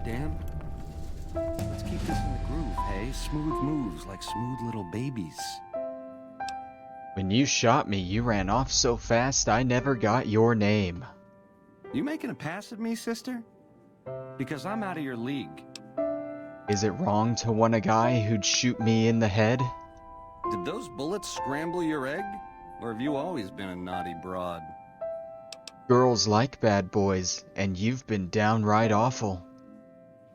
damn. Let's keep this in the groove, hey? Smooth moves like smooth little babies. When you shot me, you ran off so fast I never got your name. You making a pass at me, sister? Because I'm out of your league. Is it wrong to want a guy who'd shoot me in the head? Did those bullets scramble your egg? Or have you always been a naughty broad? Girls like bad boys, and you've been downright awful.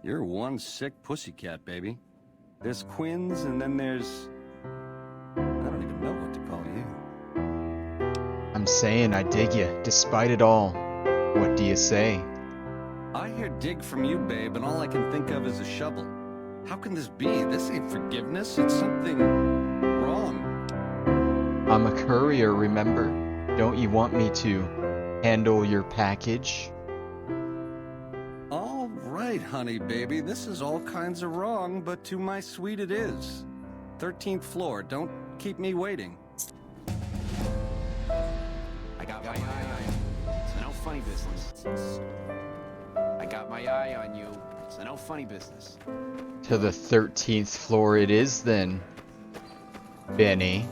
You're one sick pussycat, baby. There's Quinn's, and then there's... I don't even know what to call you. I'm saying I dig you, despite it all. What do you say? I hear dig from you, babe, and all I can think of is a shovel. How can this be? This ain't forgiveness. It's something wrong. I'm a courier, remember? Don't you want me to handle your package? All right, honey, baby. This is all kinds of wrong, but to my suite it is. 13th floor. Don't keep me waiting. I got my eye on you. It's no funny business. I got my eye on you. It's no funny business. To the 13th floor it is then, Benny.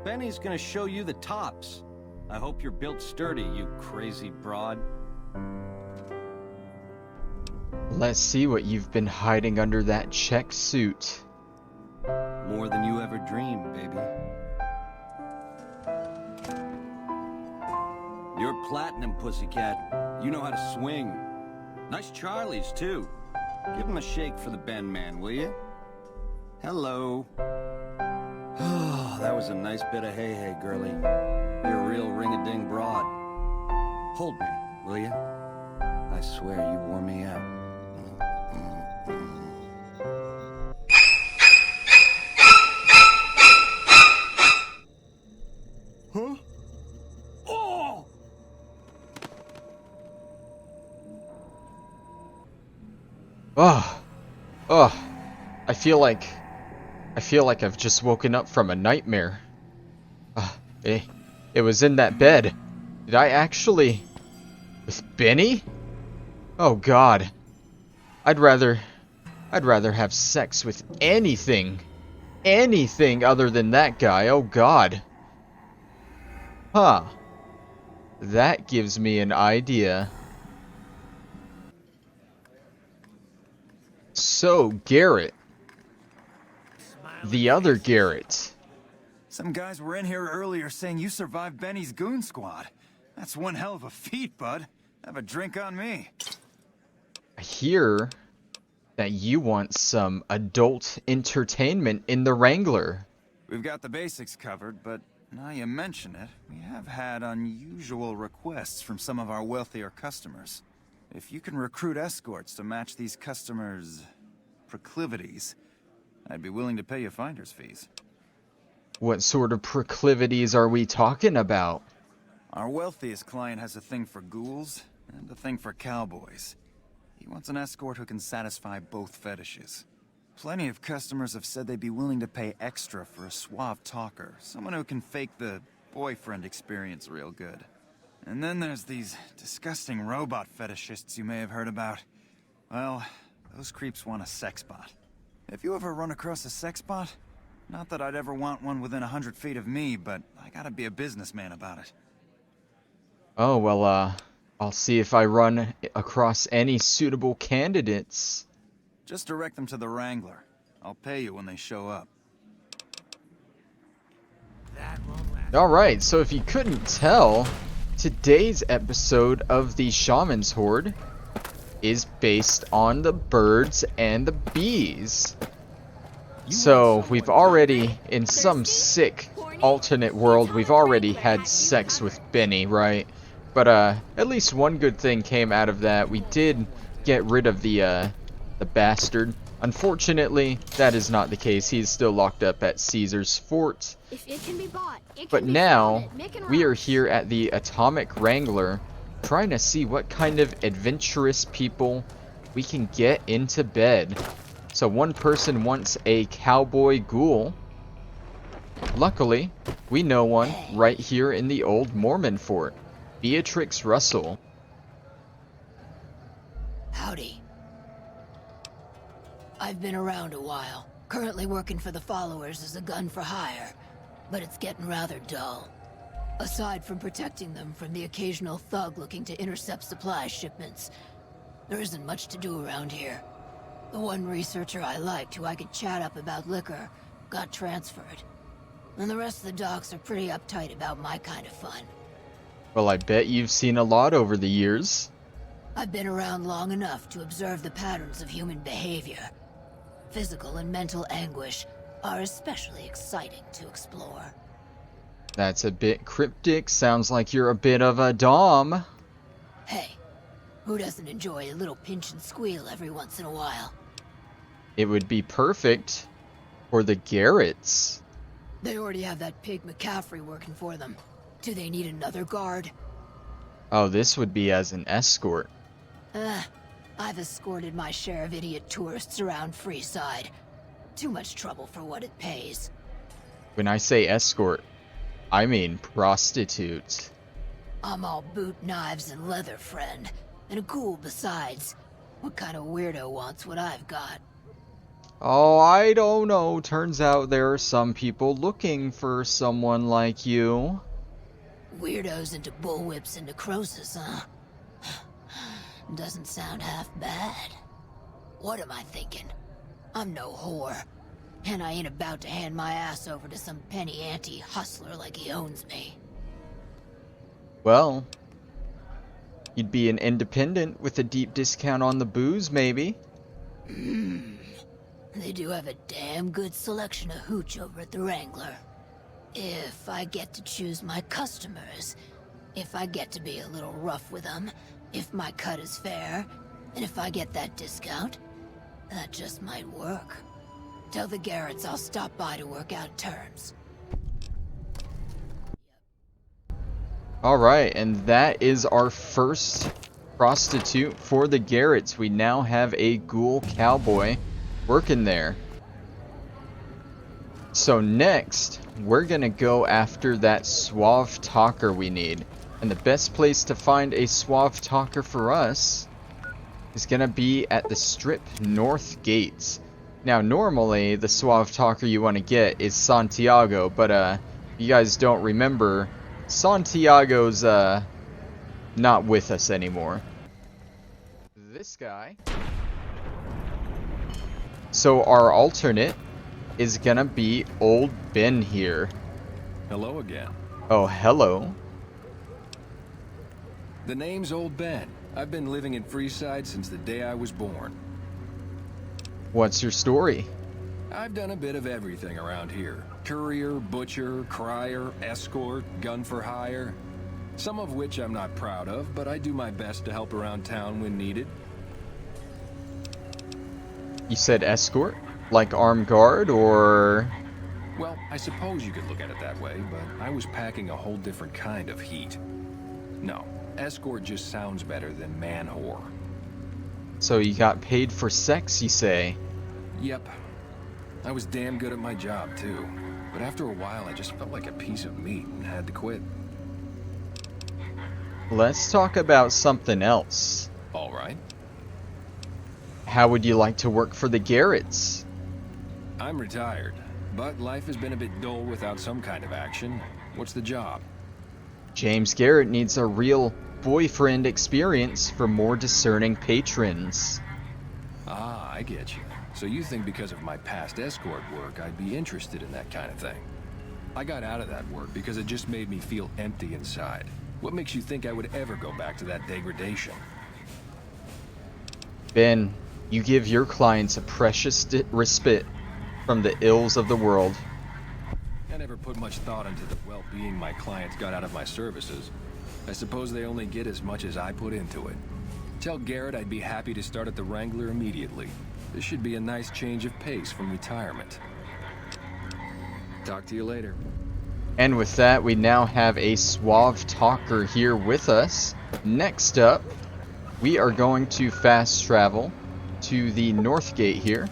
Benny's gonna show you the tops. I hope you're built sturdy, you crazy broad. Let's see what you've been hiding under that check suit. More than you ever dreamed, baby. You're platinum, pussycat. You know how to swing. Nice Charlies, too. Give him a shake for the Ben man, will you? Hello. Oh, that was a nice bit of hey-hey, girlie. You're a real ring-a-ding broad. Hold me, will you? I swear you wore me out. Huh? Oh! I feel like I've just woken up from a nightmare. It was in that bed. Did I actually... with Benny? Oh God. I'd rather have sex with anything. Anything other than that guy, oh God. Huh. That gives me an idea. So, Garrett. The other Garrett. Some guys were in here earlier saying you survived Benny's goon squad. That's one hell of a feat, bud. Have a drink on me. I hear that you want some adult entertainment in the Wrangler. We've got the basics covered, but now you mention it, we have had unusual requests from some of our wealthier customers. If you can recruit escorts to match these customers' proclivities, I'd be willing to pay you finder's fees. What sort of proclivities are we talking about? Our wealthiest client has a thing for ghouls and a thing for cowboys. He wants an escort who can satisfy both fetishes. Plenty of customers have said they'd be willing to pay extra for a suave talker, someone who can fake the boyfriend experience real good. And then there's these disgusting robot fetishists you may have heard about. Well, those creeps want a sex bot. If you ever run across a sex bot, not that I'd ever want one within 100 feet of me, but I gotta be a businessman about it. Oh, well, I'll see if I run across any suitable candidates. Just direct them to the Wrangler. I'll pay you when they show up. Alright, so if you couldn't tell, today's episode of the Shaman's Horde is based on the birds and the bees. So we've already, in some sick alternate world, we've already had sex with Benny, right? But at least one good thing came out of that. We did get rid of the the bastard. Unfortunately, that is not the case. He is still locked up at Caesar's fort. If it can be bought, it But can be now, sold at Mick and we are Ross. here at the Atomic Wrangler, trying to see what kind of adventurous people we can get into bed. So one person wants a cowboy ghoul. Luckily, we know one right here in the old Mormon fort. Beatrix Russell. Howdy. I've been around a while, currently working for the followers as a gun for hire, but it's getting rather dull. Aside from protecting them from the occasional thug looking to intercept supply shipments, there isn't much to do around here. The one researcher I liked who I could chat up about liquor got transferred, and the rest of the docs are pretty uptight about my kind of fun. Well, I bet you've seen a lot over the years. I've been around long enough to observe the patterns of human behavior. Physical and mental anguish are especially exciting to explore. That's a bit cryptic. Sounds like you're a bit of a dom. Hey, who doesn't enjoy a little pinch and squeal every once in a while? It would be perfect for the Garretts. They already have that pig McCaffrey working for them. Do they need another guard? Oh, this would be as an escort. I've escorted my share of idiot tourists around Freeside. Too much trouble for what it pays. When I say escort, I mean prostitute. I'm all boot, knives, and leather, friend. And a ghoul besides. What kind of weirdo wants what I've got? Oh, I don't know. Turns out there are some people looking for someone like you. Weirdos into bullwhips and necrosis, huh? Doesn't sound half bad. What am I thinking? I'm no whore. And I ain't about to hand my ass over to some penny ante hustler like he owns me. Well, you'd be an independent with a deep discount on the booze, maybe. They do have a damn good selection of hooch over at the Wrangler. If I get to choose my customers, if I get to be a little rough with them, if my cut is fair, and if I get that discount, that just might work. Tell the Garretts I'll stop by to work out terms. Alright, and that is our first prostitute for the Garretts. We now have a ghoul cowboy working there. So next, we're gonna go after that suave talker we need. And the best place to find a suave talker for us is gonna be at the Strip North Gates. Now normally the suave talker you want to get is Santiago, but you guys don't remember, Santiago's not with us anymore. This guy. So our alternate is gonna be Old Ben here. Hello again. Oh, hello. The name's Old Ben. I've been living in Freeside since the day I was born. What's your story? I've done a bit of everything around here. Courier, butcher, crier, escort, gun for hire. Some of which I'm not proud of, but I do my best to help around town when needed. You said escort? Like armed guard, or... Well, I suppose you could look at it that way, but I was packing a whole different kind of heat. No, escort just sounds better than man-whore. So you got paid for sex, you say? Yep. I was damn good at my job, too. But after a while, I just felt like a piece of meat and had to quit. Let's talk about something else. All right. How would you like to work for the Garretts? I'm retired, but life has been a bit dull without some kind of action. What's the job? James Garrett needs a real boyfriend experience for more discerning patrons. Ah, I get you. So you think because of my past escort work, I'd be interested in that kind of thing. I got out of that work because it just made me feel empty inside. What makes you think I would ever go back to that degradation? Ben, you give your clients a precious respite from the ills of the world. I never put much thought into the well-being my clients got out of my services. I suppose they only get as much as I put into it. Tell Garrett I'd be happy to start at the Wrangler immediately. This should be a nice change of pace from retirement. Talk to you later. And with that, we now have a suave talker here with us. Next up, we are going to fast travel to the north gate here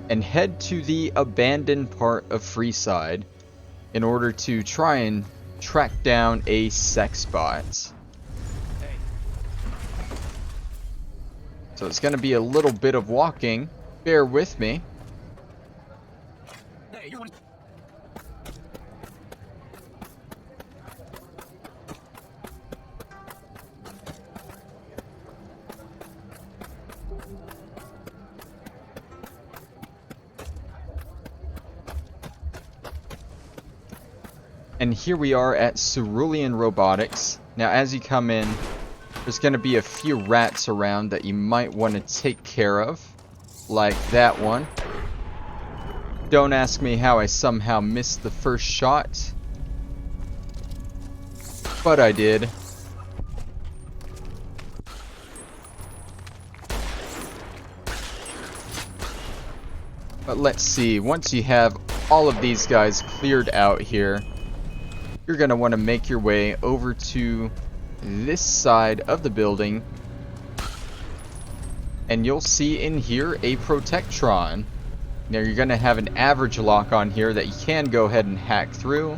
and head to the abandoned part of Freeside in order to try and track down a sex bot. So it's going to be a little bit of walking. Bear with me. And here we are at Cerulean Robotics. Now as you come in, there's going to be a few rats around that you might want to take care of. Like that one. Don't ask me how I somehow missed the first shot. But I did. But let's see, once you have all of these guys cleared out here, you're going to want to make your way over to this side of the building. And you'll see in here a Protectron. Now you're going to have an average lock on here that you can go ahead and hack through.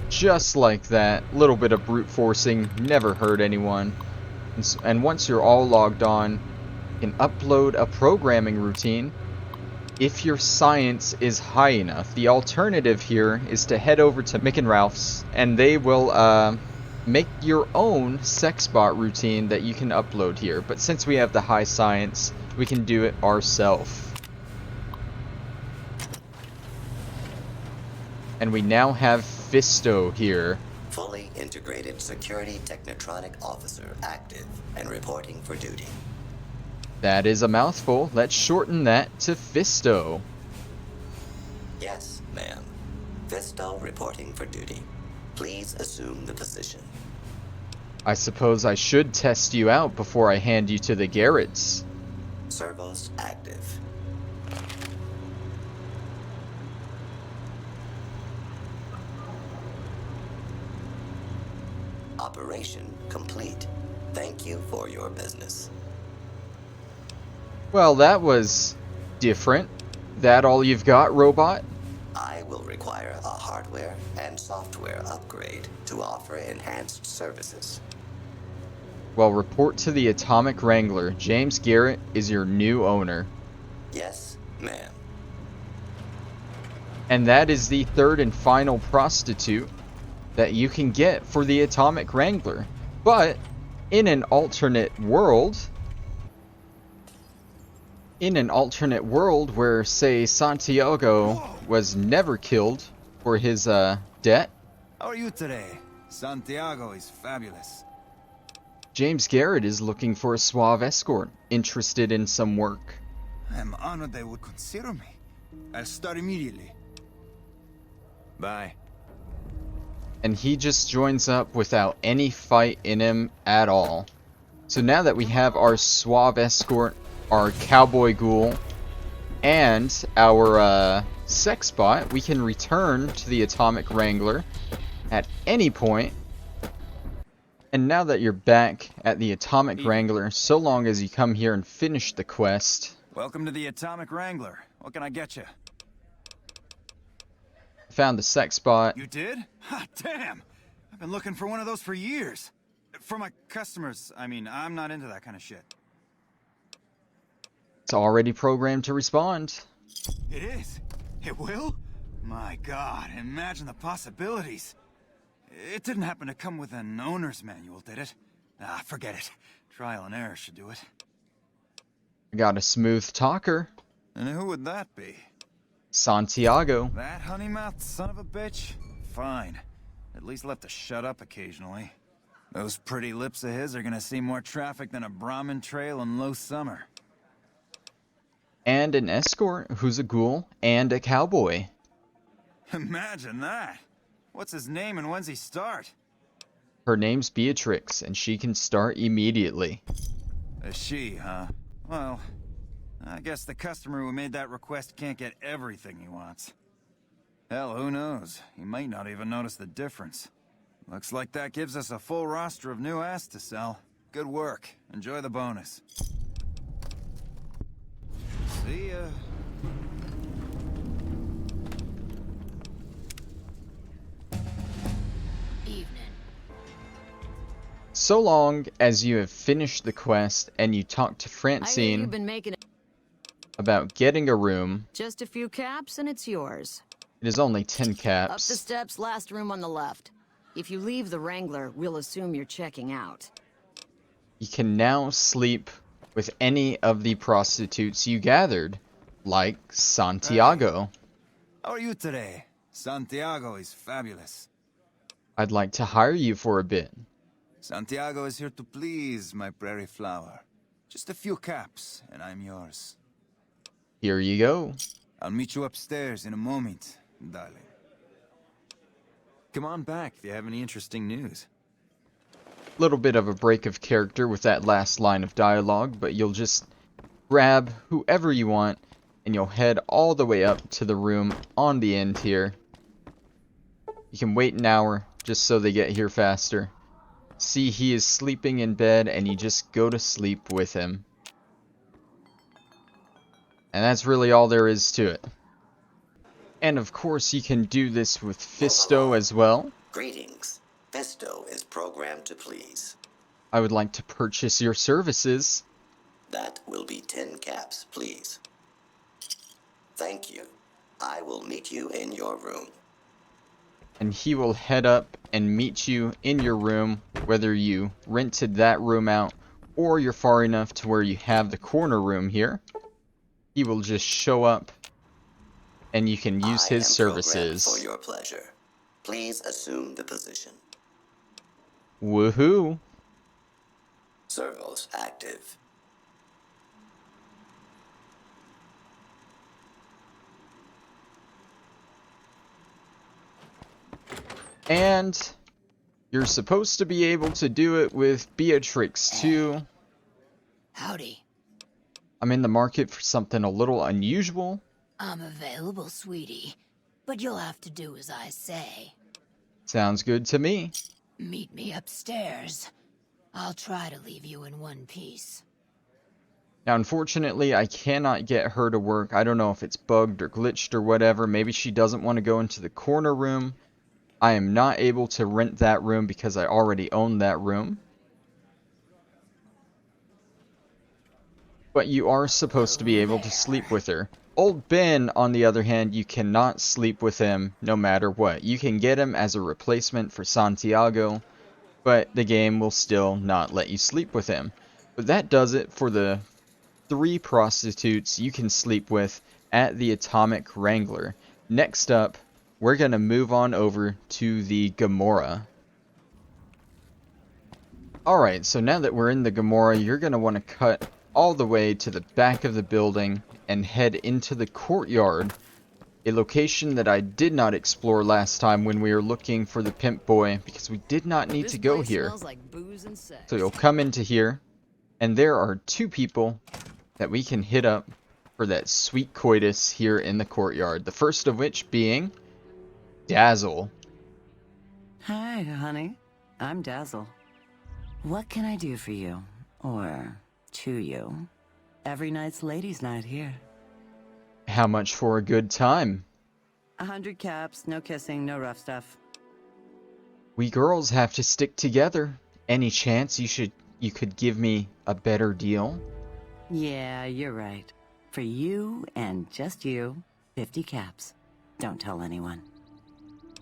Just like that, little bit of brute forcing, never hurt anyone. And once you're all logged on, you can upload a programming routine if your science is high enough. The alternative here is to head over to Mick and Ralph's, and they will make your own sex bot routine that you can upload here. But since we have the high science, we can do it ourselves. And we now have Fisto here. Fully integrated security technotronic officer active and reporting for duty. That is a mouthful. Let's shorten that to Fisto. Yes, ma'am. Fisto reporting for duty. Please assume the position. I suppose I should test you out before I hand you to the Garretts. Servos active. Operation complete. Thank you for your business. Well, that was different. That all you've got, robot? I will require a hardware and software upgrade to offer enhanced services. Well, report to the Atomic Wrangler. James Garrett is your new owner. Yes, ma'am. And that is the third and final prostitute that you can get for the Atomic Wrangler. But in an alternate world, where, say, Santiago was never killed for his debt, How are you today? Santiago is fabulous. James Garrett is looking for a suave escort, interested in some work. I'm honored they would consider me. I'll start immediately. Bye. And he just joins up without any fight in him at all. So now that we have our suave escort, our cowboy ghoul, and our sex bot, we can return to the Atomic Wrangler at any point. And now that you're back at the Atomic Wrangler, so long as you come here and finish the quest. Welcome to the Atomic Wrangler. What can I get you? Found the sex bot. You did? Ha, damn! I've been looking for one of those for years. For my customers, I mean, I'm not into that kind of shit. It's already programmed to respond. It is? It will? My god, imagine the possibilities. It didn't happen to come with an owner's manual, did it? Ah, forget it. Trial and error should do it. I got a smooth talker. And who would that be? Santiago. That honey-mouthed son of a bitch? Fine. At least left to shut up occasionally. Those pretty lips of his are gonna see more traffic than a Brahmin trail in low summer. And an escort who's a ghoul and a cowboy. Imagine that! What's his name and when's he start? Her name's Beatrix, and she can start immediately. A she, huh? Well, I guess the customer who made that request can't get everything he wants. Hell, who knows? He might not even notice the difference. Looks like that gives us a full roster of new ass to sell. Good work. Enjoy the bonus. See ya. Evening. So long as you have finished the quest and you talk to I hear Francine you've been making it. about getting a room, Just a few caps and it's yours. it is only 10 Up the caps. steps, last room on the left. If you leave the Wrangler, we'll assume you're checking out. You can now sleep with any of the prostitutes you gathered, like Santiago. How are you today? Santiago is fabulous. I'd like to hire you for a bit. Santiago is here to please, my prairie flower. Just a few caps, and I'm yours. Here you go. I'll meet you upstairs in a moment, darling. Come on back if you have any interesting news. Little bit of a break of character with that last line of dialogue, but you'll just grab whoever you want and you'll head all the way up to the room on the end here. You can wait an hour just so they get here faster. See, he is sleeping in bed and you just go to sleep with him. And that's really all there is to it. And of course you can do this with Fisto as well. Greetings. Fisto is programmed to please. I would like to purchase your services. That will be 10 caps, please. Thank you. I will meet you in your room. And he will head up and meet you in your room, whether you rented that room out or you're far enough to where you have the corner room here. He will just show up and you can use his services. For your pleasure. Please assume the position. Woohoo! Servos active. And you're supposed to be able to do it with Beatrix too. Howdy. I'm in the market for something a little unusual. I'm available, sweetie. But you'll have to do as I say. Sounds good to me. Meet me upstairs. I'll try to leave you in one piece. Now, unfortunately, I cannot get her to work. I don't know if it's bugged or glitched or whatever. Maybe she doesn't want to go into the corner room. I am not able to rent that room because I already own that room. But you are supposed to be able to sleep with her. Old Ben, on the other hand, you cannot sleep with him no matter what. You can get him as a replacement for Santiago, but the game will still not let you sleep with him. But that does it for the 3 prostitutes you can sleep with at the Atomic Wrangler. Next up, we're going to move on over to the Gomorrah. Alright, so now that we're in the Gomorrah, you're going to want to cut all the way to the back of the building and head into the courtyard, a location that I did not explore last time when we were looking for the pimp boy, because we did not need to go here. Smells like booze and sex. So you'll come into here, and there are 2 people that we can hit up for that sweet coitus here in the courtyard. The first of which being Dazzle. Hi, honey. I'm Dazzle. What can I do for you? Or to you? Every night's ladies' night here. How much for a good time? 100 caps, no kissing, no rough stuff. We girls have to stick together. Any chance you could give me a better deal? Yeah, you're right. For you and just you, 50 caps. Don't tell anyone.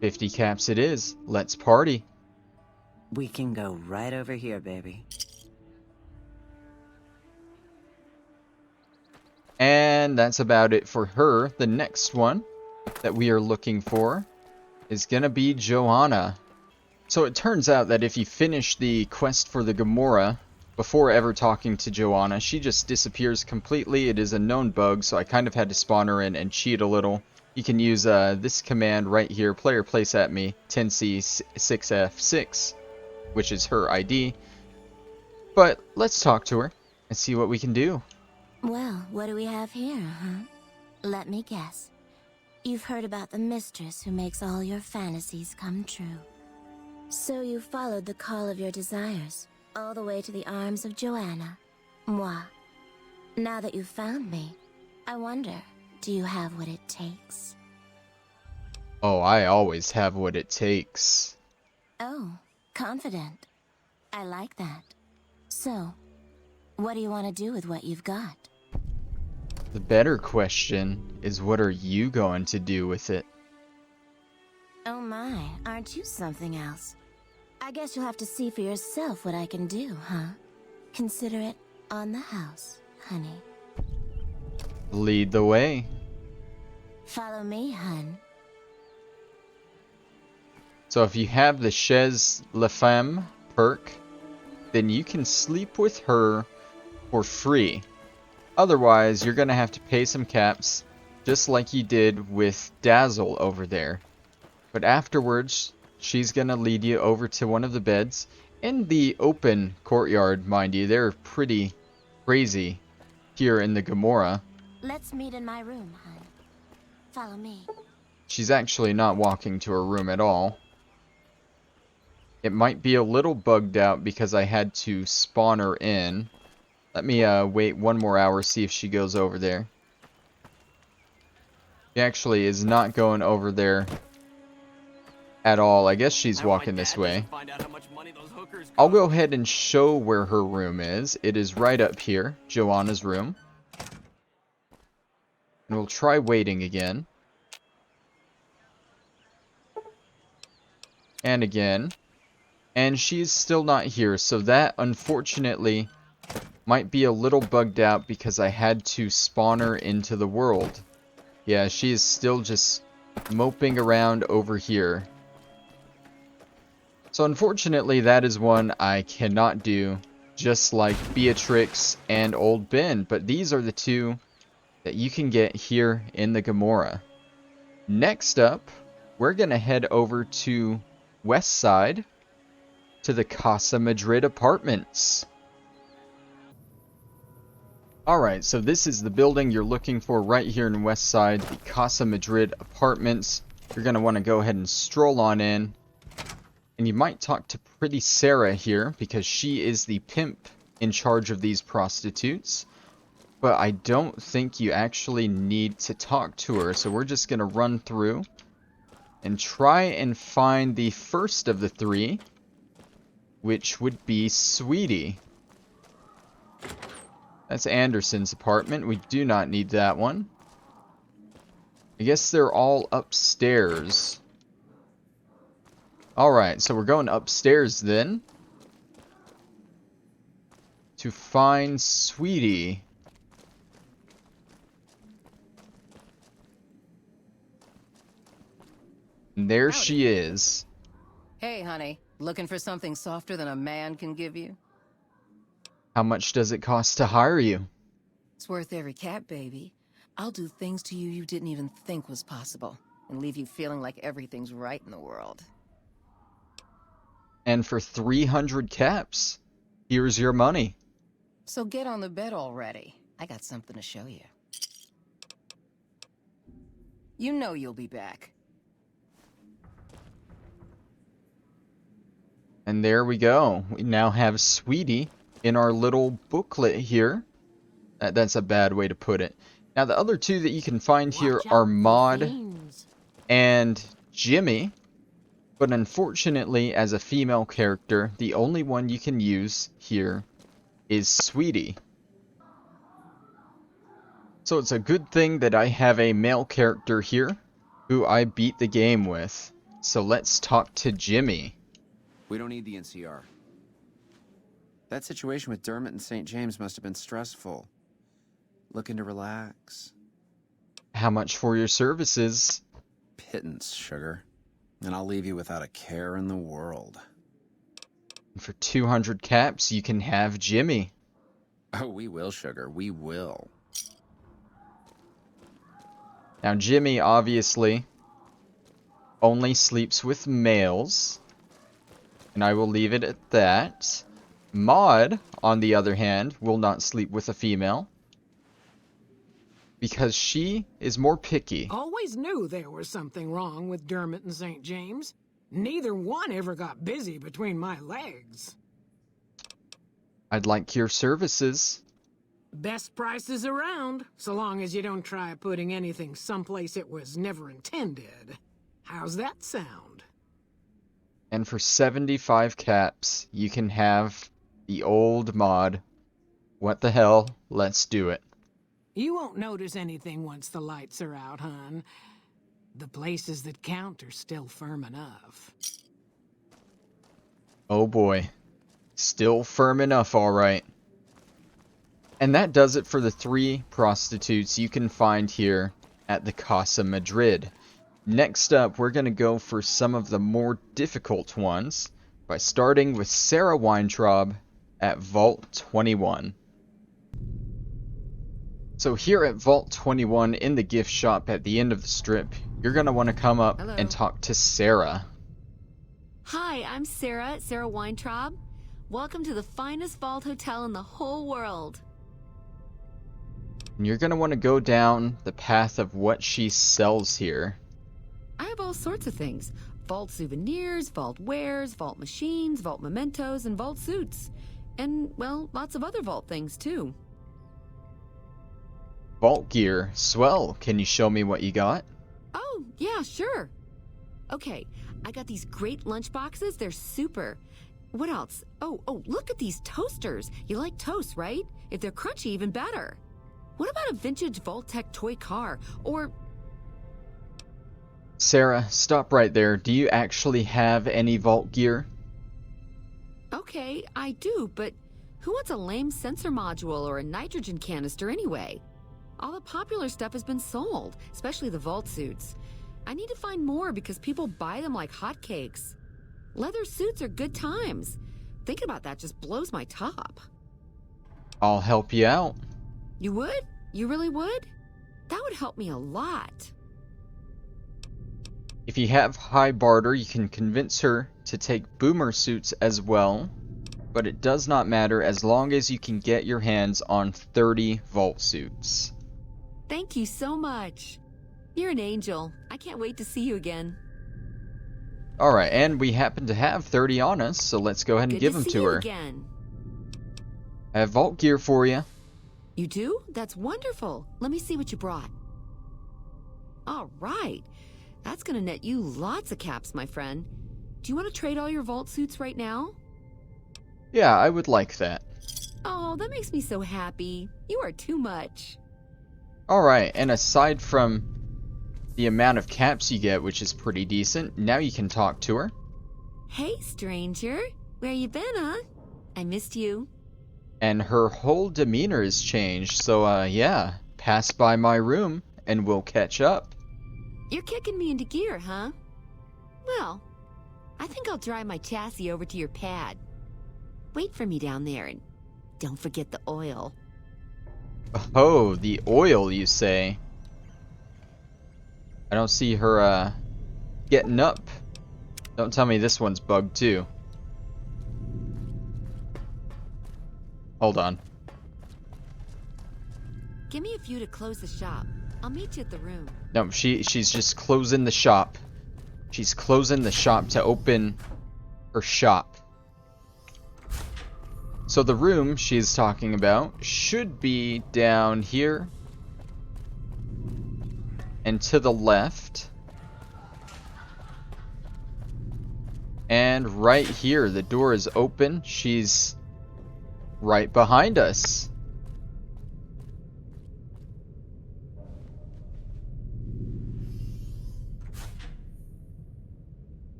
50 caps it is. Let's party. We can go right over here, baby. And that's about it for her. The next one that we are looking for is gonna be Joana. So it turns out that if you finish the quest for the Gamora before ever talking to Joana, she just disappears completely. It is a known bug, so I kind of had to spawn her in and cheat a little. You can use this command right here, player place at me 10C6F6, which is her ID. But let's talk to her and see what we can do. Well, what do we have here, huh? Let me guess. You've heard about the mistress who makes all your fantasies come true. So you followed the call of your desires, all the way to the arms of Joana. Moi. Now that you've found me, I wonder, do you have what it takes? Oh, I always have what it takes. Oh, confident. I like that. So, what do you want to do with what you've got? The better question is, what are you going to do with it? Oh my, aren't you something else? I guess you'll have to see for yourself what I can do, huh? Consider it on the house, honey. Lead the way. Follow me, hun. So if you have the Chez La Femme perk, then you can sleep with her for free. Otherwise, you're going to have to pay some caps, just like you did with Dazzle over there. But afterwards, she's going to lead you over to one of the beds. In the open courtyard, mind you, they're pretty crazy here in the Gamora. Let's meet in my room, hun. Follow me. She's actually not walking to her room at all. It might be a little bugged out because I had to spawn her in. Let me wait one more hour, see if she goes over there. She actually is not going over there at all. I guess she's walking this way. I'll go ahead and show where her room is. It is right up here, Joanna's room. And we'll try waiting again. And again. And she's still not here, so that unfortunately might be a little bugged out because I had to spawn her into the world. Yeah, she is still just moping around over here. So unfortunately, that is one I cannot do, just like Beatrix and Old Ben. But these are the two that you can get here in the Gamora. Next up, we're going to head over to West Side, to the Casa Madrid apartments. Alright, so this is the building you're looking for right here in West Side, the Casa Madrid apartments. You're going to want to go ahead and stroll on in. And you might talk to Pretty Sarah here, because she is the pimp in charge of these prostitutes. But I don't think you actually need to talk to her, so we're just going to run through and try and find the first of the three, which would be Sweetie. That's Anderson's apartment. We do not need that one. I guess they're all upstairs. Alright, so we're going upstairs then to find Sweetie. And there she is. Hey, honey. Looking for something softer than a man can give you? How much does it cost to hire you? It's worth every cap, baby. I'll do things to you you didn't even think was possible, and leave you feeling like everything's right in the world. And for 300 caps, here's your money. So get on the bed already. I got something to show you. You know you'll be back. And there we go. We now have Sweetie in our little booklet here. That's a bad way to put it. Now the other two that you can find here are Maude and Jimmy. But unfortunately, as a female character, the only one you can use here is Sweetie. So it's a good thing that I have a male character here who I beat the game with. So let's talk to Jimmy. We don't need the NCR. That situation with Dermot and St. James must have been stressful. Looking to relax. How much for your services? Pittance, sugar. and I'll leave you without a care in the world. And for 200 caps, you can have Jimmy. Oh, we will, sugar. We will. Now, Jimmy, obviously, only sleeps with males. And I will leave it at that. Maude, on the other hand, will not sleep with a female. Because she is more picky. Always knew there was something wrong with Dermot and St. James. Neither one ever got busy between my legs. I'd like your services. Best prices around, so long as you don't try putting anything someplace it was never intended. How's that sound? And for 75 caps, you can have the old Maude. What the hell? Let's do it. You won't notice anything once the lights are out, hon. The places that count are still firm enough. Oh boy. Still firm enough, alright. And that does it for the 3 prostitutes you can find here at the Casa Madrid. Next up, we're going to go for some of the more difficult ones by starting with Sarah Weintraub at Vault 21. So here at Vault 21 in the gift shop at the end of the strip, you're going to want to come up and talk to Sarah. Hi, I'm Sarah Weintraub. Welcome to the finest vault hotel in the whole world. And you're going to want to go down the path of what she sells here. I have all sorts of things. Vault souvenirs, vault wares, vault machines, vault mementos, and vault suits. And, well, lots of other vault things, too. Vault gear. Swell. Can you show me what you got? Oh, yeah, sure. Okay, I got these great lunch boxes. They're super. What else? Oh, look at these toasters. You like toast, right? If they're crunchy, even better. What about a vintage Vault-Tec toy car? Or... Sarah, stop right there. Do you actually have any vault gear? Okay, I do, but who wants a lame sensor module or a nitrogen canister anyway? All the popular stuff has been sold, especially the vault suits. I need to find more because people buy them like hotcakes. Leather suits are good times. Thinking about that just blows my top. I'll help you out. You would? You really would? That would help me a lot. If you have high barter, you can convince her to take boomer suits as well. But it does not matter as long as you can get your hands on 30 vault suits. Thank you so much. You're an angel. I can't wait to see you again. Alright, and we happen to have 30 on us, so let's go ahead and give them to her. Again. I have vault gear for you. You do? That's wonderful. Let me see what you brought. All right. That's gonna net you lots of caps, my friend. Do you want to trade all your vault suits right now? Yeah, I would like that. Oh, that makes me so happy. You are too much. Alright, and aside from the amount of caps you get, which is pretty decent, now you can talk to her. Hey, stranger. Where you been, huh? I missed you. And her whole demeanor has changed, so yeah, pass by my room and we'll catch up. You're kicking me into gear, huh? Well, I think I'll drive my chassis over to your pad. Wait for me down there and don't forget the oil. Oh, the oil, you say? I don't see her, getting up. Don't tell me this one's bugged, too. Hold on. Give me a few to close the shop. I'll meet you at the room. No, she's just closing the shop. She's closing the shop to open her shop. So the room she's talking about should be down here and to the left. And right here, the door is open. She's right behind us.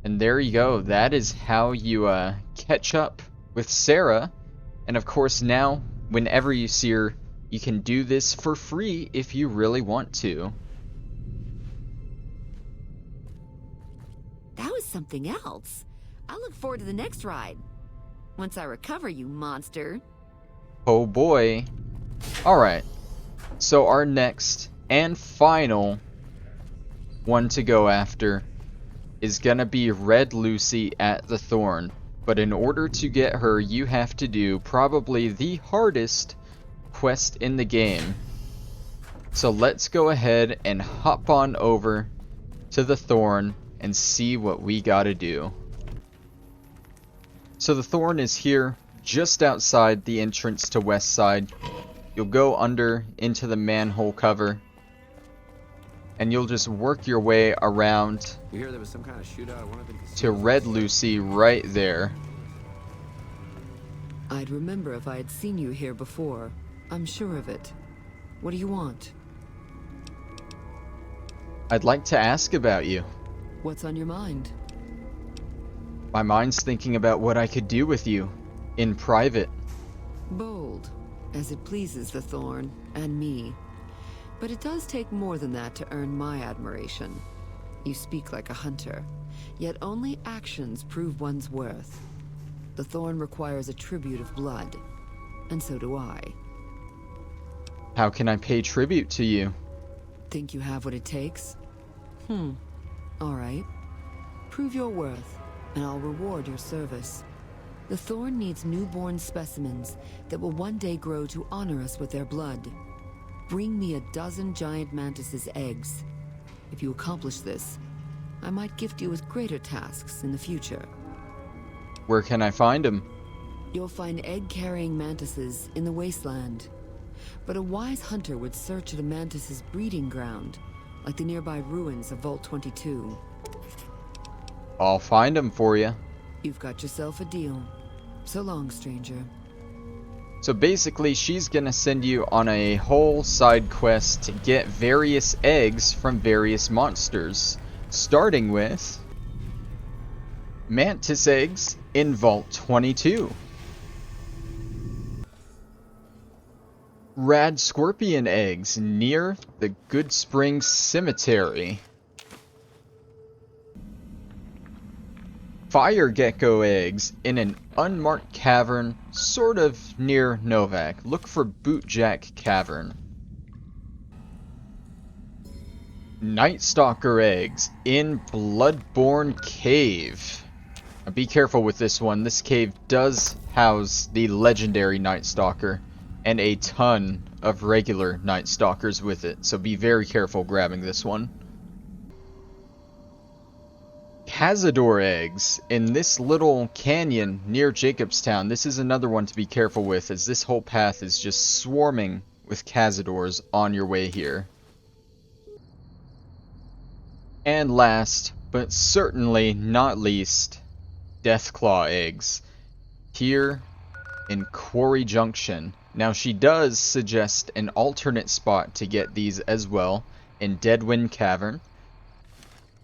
And And there you go. That is how you catch up with Sarah. And of course now, whenever you see her, you can do this for free if you really want to. That was something else. I look forward to the next ride. Once I recover, you monster. Oh boy. Alright. So our next and final one to go after is gonna be Red Lucy at the Thorn. But in order to get her, you have to do probably the hardest quest in the game. So let's go ahead and hop on over to the Thorn and see what we gotta do. So the Thorn is here just outside the entrance to West Side. You'll go under into the manhole cover and you'll just work your way around We hear there was some kind of shootout at one of the casinos. to Red Lucy right there. I'd remember if I had seen you here before. I'm sure of it. What do you want? I'd like to ask about you. What's on your mind? My mind's thinking about what I could do with you in private. Bold, as it pleases the Thorn and me. But it does take more than that to earn my admiration. You speak like a hunter, yet only actions prove one's worth. The Thorn requires a tribute of blood, and so do I. How can I pay tribute to you? Think you have what it takes? Alright. Prove your worth, and I'll reward your service. The Thorn needs newborn specimens that will one day grow to honor us with their blood. Bring me 12 giant mantis's eggs. If you accomplish this, I might gift you with greater tasks in the future. Where can I find them? You'll find egg-carrying mantises in the wasteland. But a wise hunter would search the mantis's breeding ground, like the nearby ruins of Vault 22. I'll find them for you. You've got yourself a deal. So long, stranger. So basically, she's gonna send you on a whole side quest to get various eggs from various monsters. Starting with mantis eggs in Vault 22. Rad scorpion eggs near the Good Springs Cemetery. Fire gecko eggs in an unmarked cavern, sort of near Novak. Look for Bootjack Cavern. Night Stalker eggs in Bloodborne Cave. Now be careful with this one. This cave does house the legendary Night Stalker and a ton of regular Night Stalkers with it, so be very careful grabbing this one. Cazador eggs in this little canyon near Jacobstown. This is another one to be careful with, as this whole path is just swarming with Cazadors on your way here. And last, but certainly not least, Deathclaw eggs here in Quarry Junction. Now she does suggest an alternate spot to get these as well, in Deadwind Cavern.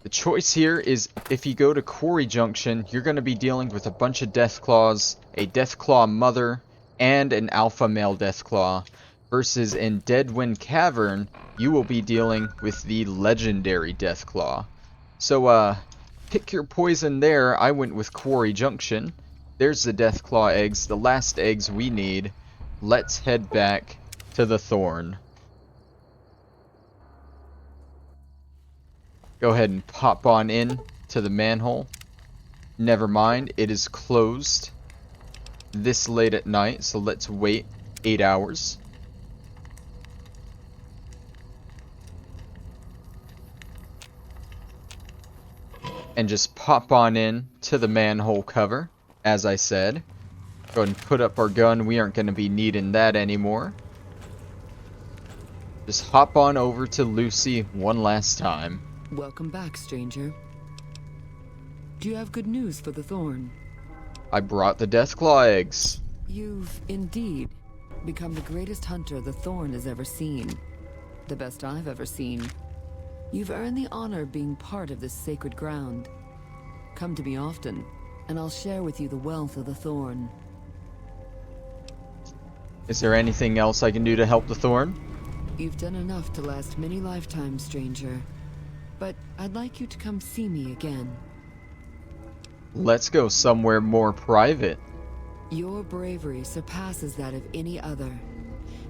The choice here is, if you go to Quarry Junction, you're going to be dealing with a bunch of Deathclaws, a Deathclaw mother, and an alpha male Deathclaw, versus in Deadwind Cavern, you will be dealing with the legendary Deathclaw. So, pick your poison there. I went with Quarry Junction. There's the Deathclaw eggs, the last eggs we need. Let's head back to the Thorn. Go ahead and pop on in to the manhole. Never mind, it is closed this late at night, so let's wait 8 hours. And just pop on in to the manhole cover, as I said. Go ahead and put up our gun. We aren't going to be needing that anymore. Just hop on over to Lucy one last time. Welcome back, stranger. Do you have good news for the Thorn? I brought the Deathclaw eggs. You've indeed become the greatest hunter the Thorn has ever seen. The best I've ever seen. You've earned the honor of being part of this sacred ground. Come to me often, and I'll share with you the wealth of the thorn. Is there anything else I can do to help the thorn? You've done enough to last many lifetimes, stranger. But I'd like you to come see me again. Let's go somewhere more private. Your bravery surpasses that of any other,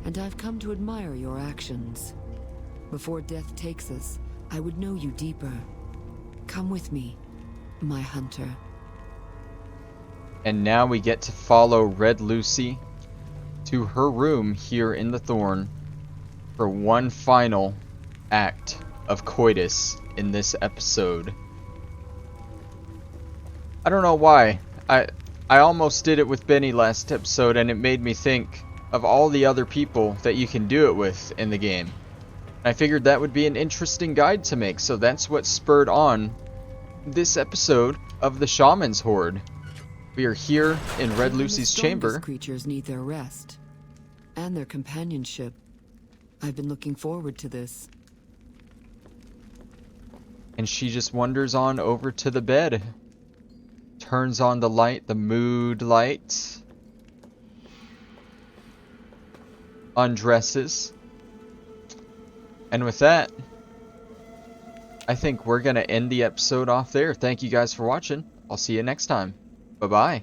and I've come to admire your actions. Before death takes us, I would know you deeper. Come with me, my hunter. And now we get to follow Red Lucy to her room here in the Thorn for one final act of coitus in this episode. I don't know why. I almost did it with Benny last episode, and it made me think of all the other people that you can do it with in the game. I figured that would be an interesting guide to make, so that's what spurred on this episode of the Shaman's Horde. We are here in Red Lucy's chamber. Creatures need their rest and their companionship. I've been looking forward to this. And she just wanders on over to the bed. Turns on the light, the mood light. Undresses. And with that, I think we're going to end the episode off there. Thank you guys for watching. I'll see you next time. Bye-bye.